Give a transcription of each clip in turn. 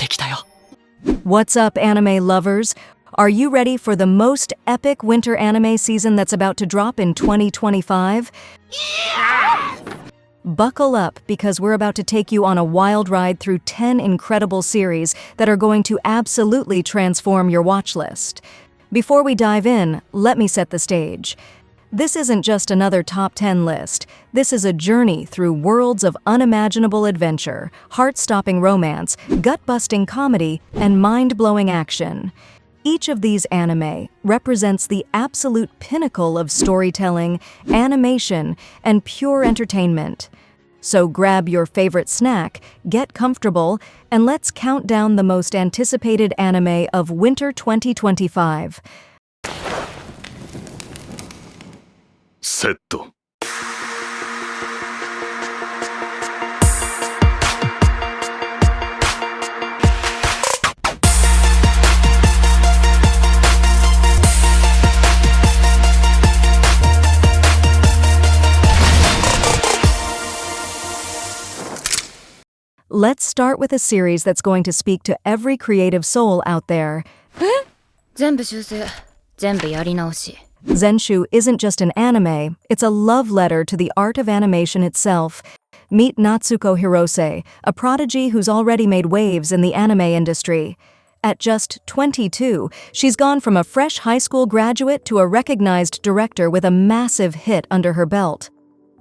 きたよ。 What's up, anime lovers? Are you ready for the most epic winter anime season that's about to drop in 2025? Buckle up, because we're about to take you on a wild ride through 10 incredible series that are going to absolutely transform your watch list. Before we dive in, let me set the stage. This isn't just another top 10 list. This is a journey through worlds of unimaginable adventure, heart-stopping romance, gut-busting comedy, and mind-blowing action. Each of these anime represents the absolute pinnacle of storytelling, animation, and pure entertainment. So grab your favorite snack, get comfortable, and let's count down the most anticipated anime of winter 2025. セット。 Let's start with a series that's going to speak to every creative soul out there. 全部修正、全部やり直し。 Zenshu isn't just an anime, it's a love letter to the art of animation itself. Meet Natsuko Hirose, a prodigy who's already made waves in the anime industry. At just 22, she's gone from a fresh high school graduate to a recognized director with a massive hit under her belt.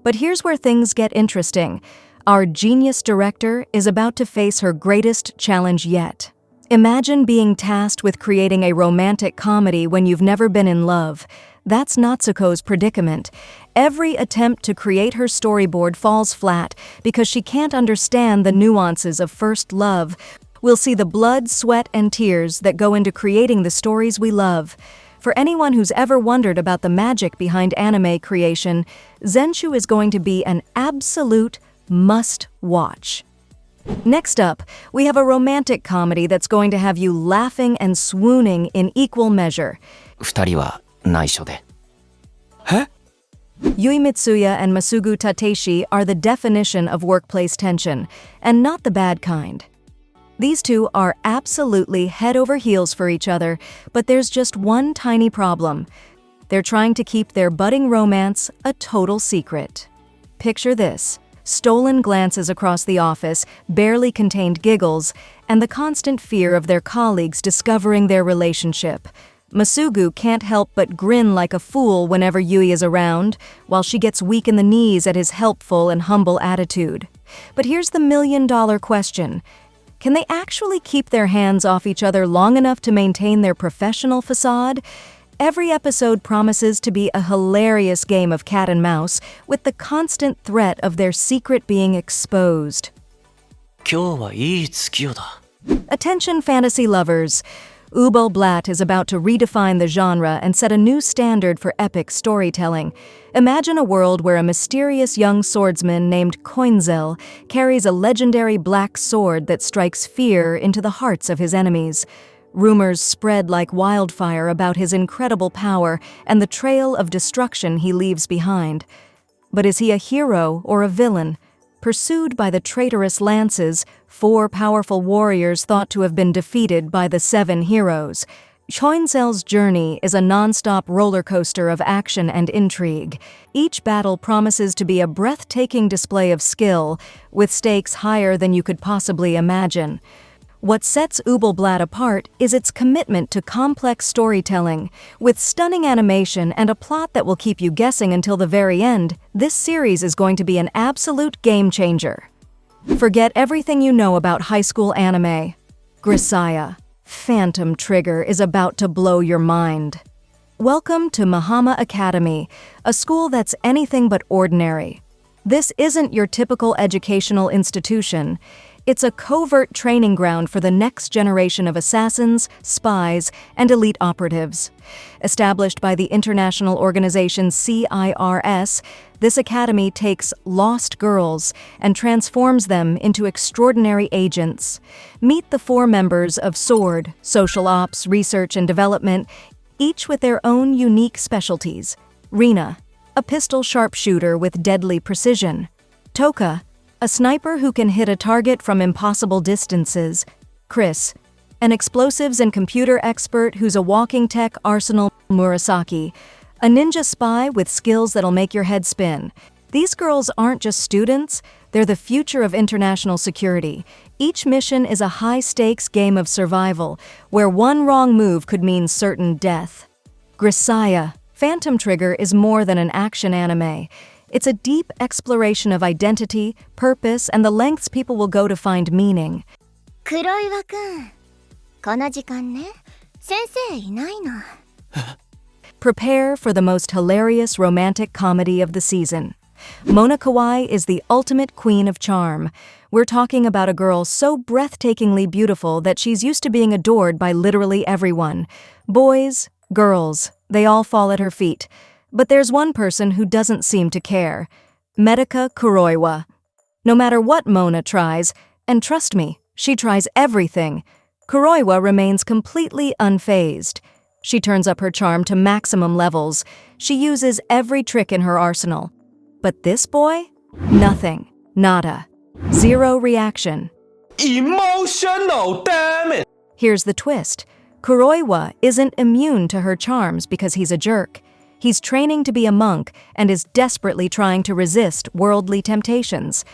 But here's where things get interesting. Our genius director is about to face her greatest challenge yet. Imagine being tasked with creating a romantic comedy when you've never been in love. That's Natsuko's predicament. Every attempt to create her storyboard falls flat because she can't understand the nuances of first love. We'll see the blood, sweat, and tears that go into creating the stories we love. For anyone who's ever wondered about the magic behind anime creation, Zenshu is going to be an absolute must-watch. Next up, we have a romantic comedy that's going to have you laughing and swooning in equal measure. 二人は内緒で。え？ Yui Mitsuya and Masugu Tateshi are the definition of workplace tension, and not the bad kind. These two are absolutely head over heels for each other, but there's just one tiny problem. They're trying to keep their budding romance a total secret. Picture this. Stolen glances across the office, barely contained giggles, and the constant fear of their colleagues discovering their relationship. Masugu can't help but grin like a fool whenever Yui is around, while she gets weak in the knees at his helpful and humble attitude. But here's the million-dollar question. Can they actually keep their hands off each other long enough to maintain their professional facade? Every episode promises to be a hilarious game of cat and mouse, with the constant threat of their secret being exposed. 今日はいい月夜だ。 Attention fantasy lovers! Ubel Blatt is about to redefine the genre and set a new standard for epic storytelling. Imagine a world where a mysterious young swordsman named Koinzel carries a legendary black sword that strikes fear into the hearts of his enemies. Rumors spread like wildfire about his incredible power and the trail of destruction he leaves behind. But is he a hero or a villain? Pursued by the traitorous lances, 4 powerful warriors thought to have been defeated by the 7 heroes. Koinzel's journey is a non-stop roller coaster of action and intrigue. Each battle promises to be a breathtaking display of skill, with stakes higher than you could possibly imagine. What sets Ubel Blatt apart is its commitment to complex storytelling. With stunning animation and a plot that will keep you guessing until the very end, this series is going to be an absolute game changer. Forget everything you know about high school anime. Grisaia, Phantom Trigger is about to blow your mind. Welcome to Mahama Academy, a school that's anything but ordinary. This isn't your typical educational institution. It's a covert training ground for the next generation of assassins, spies, and elite operatives. Established by the international organization CIRS, this academy takes lost girls and transforms them into extraordinary agents. Meet the 4 members of SWORD, Social Ops, Research and Development, each with their own unique specialties. Rina, a pistol sharpshooter with deadly precision. Toka, a sniper who can hit a target from impossible distances. Chris, an explosives and computer expert who's a walking tech arsenal. Murasaki, a ninja spy with skills that'll make your head spin. These girls aren't just students, they're the future of international security. Each mission is a high-stakes game of survival, where one wrong move could mean certain death. Grisaia, Phantom Trigger is more than an action anime. It's a deep exploration of identity, purpose, and the lengths people will go to find meaning. 黒岩くん、この時間ね、先生いないの。Prepare for the most hilarious romantic comedy of the season. Mona Kawai is the ultimate queen of charm. We're talking about a girl so breathtakingly beautiful that she's used to being adored by literally everyone. Boys, girls, they all fall at her feet. But there's one person who doesn't seem to care. Medaka Kuroiwa. No matter what Mona tries, and trust me, she tries everything, Kuroiwa remains completely unfazed. She turns up her charm to maximum levels. She uses every trick in her arsenal. But this boy? Nothing. Nada. Zero reaction. Emotional, damn it! Here's the twist. Kuroiwa isn't immune to her charms because he's a jerk. He's training to be a monk and is desperately trying to resist worldly temptations.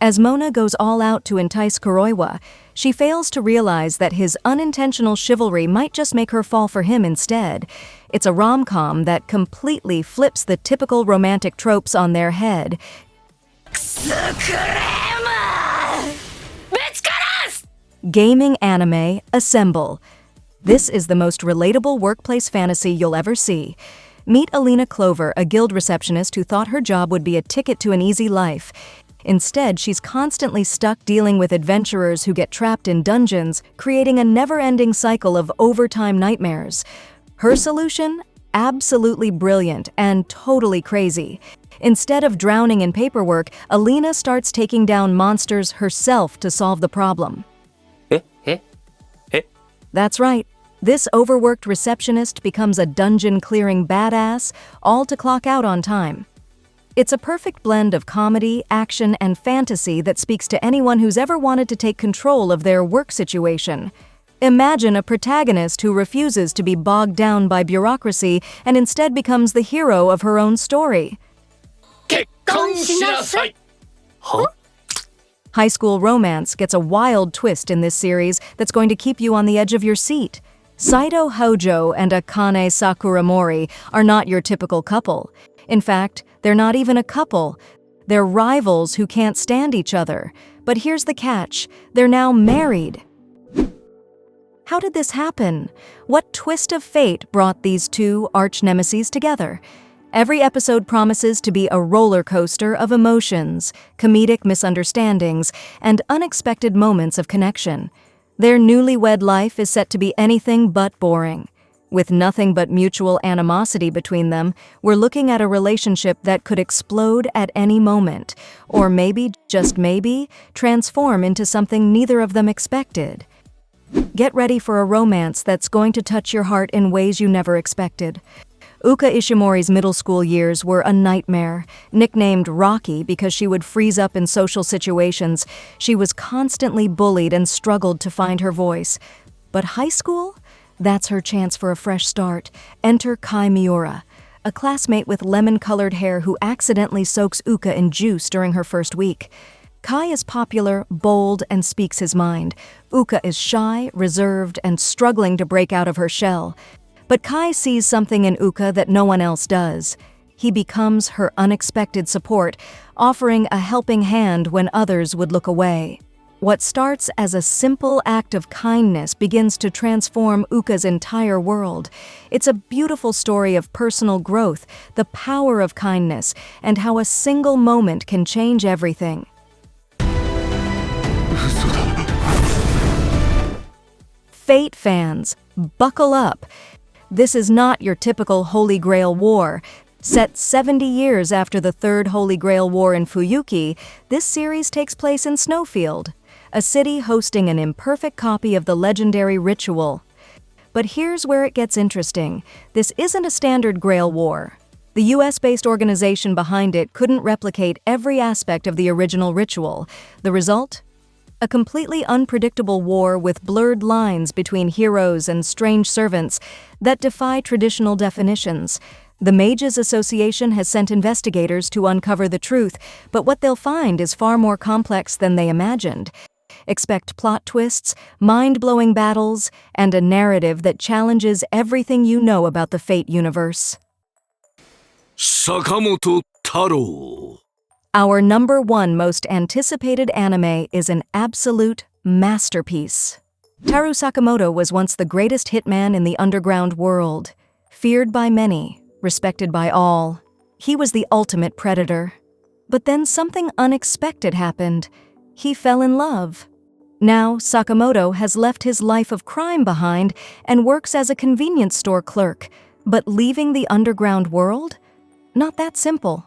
As Mona goes all out to entice Kuroiwa, she fails to realize that his unintentional chivalry might just make her fall for him instead. It's a rom-com that completely flips the typical romantic tropes on their head. Gaming anime, assemble. This is the most relatable workplace fantasy you'll ever see. Meet Alina Clover, a guild receptionist who thought her job would be a ticket to an easy life. Instead, she's constantly stuck dealing with adventurers who get trapped in dungeons, creating a never-ending cycle of overtime nightmares. Her solution? Absolutely brilliant and totally crazy. Instead of drowning in paperwork, Alina starts taking down monsters herself to solve the problem. That's right. This overworked receptionist becomes a dungeon-clearing badass, all to clock out on time. It's a perfect blend of comedy, action, and fantasy that speaks to anyone who's ever wanted to take control of their work situation. Imagine a protagonist who refuses to be bogged down by bureaucracy and instead becomes the hero of her own story. Huh? High school romance gets a wild twist in this series that's going to keep you on the edge of your seat. Saito Hojo and Akane Sakuramori are not your typical couple. In fact, they're not even a couple. They're rivals who can't stand each other. But here's the catch. They're now married. How did this happen? What twist of fate brought these two arch-nemeses together? Every episode promises to be a roller coaster of emotions, comedic misunderstandings, and unexpected moments of connection. Their newlywed life is set to be anything but boring. With nothing but mutual animosity between them, we're looking at a relationship that could explode at any moment, or maybe, just maybe, transform into something neither of them expected. Get ready for a romance that's going to touch your heart in ways you never expected. Uka Ishimori's middle school years were a nightmare. Nicknamed Rocky because she would freeze up in social situations, she was constantly bullied and struggled to find her voice. But high school? That's her chance for a fresh start. Enter Kai Miura, a classmate with lemon-colored hair who accidentally soaks Uka in juice during her first week. Kai is popular, bold, and speaks his mind. Uka is shy, reserved, and struggling to break out of her shell. But Kai sees something in Uka that no one else does. He becomes her unexpected support, offering a helping hand when others would look away. What starts as a simple act of kindness begins to transform Uka's entire world. It's a beautiful story of personal growth, the power of kindness, and how a single moment can change everything. Fate fans, buckle up. This is not your typical Holy Grail War. Set 70 years after the Third Holy Grail War in Fuyuki, this series takes place in Snowfield, a city hosting an imperfect copy of the legendary ritual. But here's where it gets interesting. This isn't a standard Grail War. The US-based organization behind it couldn't replicate every aspect of the original ritual. The result? A completely unpredictable war with blurred lines between heroes and strange servants that defy traditional definitions. The Mages Association has sent investigators to uncover the truth, but what they'll find is far more complex than they imagined. Expect plot twists, mind-blowing battles, and a narrative that challenges everything you know about the Fate universe. Sakamoto Taro. Our #1 most anticipated anime is an absolute masterpiece. Taru Sakamoto was once the greatest hitman in the underground world. Feared by many, respected by all. He was the ultimate predator. But then something unexpected happened. He fell in love. Now, Sakamoto has left his life of crime behind and works as a convenience store clerk. But leaving the underground world? Not that simple.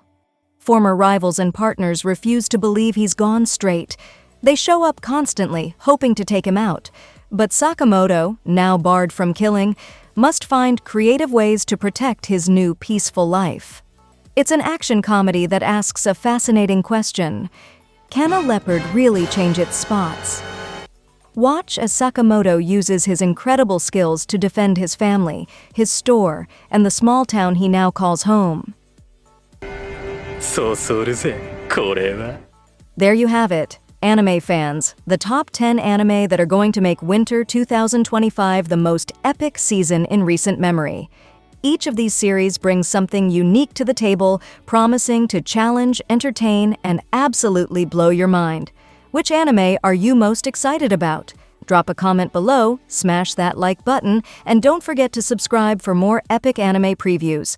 Former rivals and partners refuse to believe he's gone straight. They show up constantly, hoping to take him out. But Sakamoto, now barred from killing, must find creative ways to protect his new peaceful life. It's an action comedy that asks a fascinating question. Can a leopard really change its spots? Watch as Sakamoto uses his incredible skills to defend his family, his store, and the small town he now calls home. There you have it, anime fans, the top 10 anime that are going to make winter 2025 the most epic season in recent memory. Each of these series brings something unique to the table, promising to challenge, entertain, and absolutely blow your mind. Which anime are you most excited about? Drop a comment below, smash that like button, and don't forget to subscribe for more epic anime previews.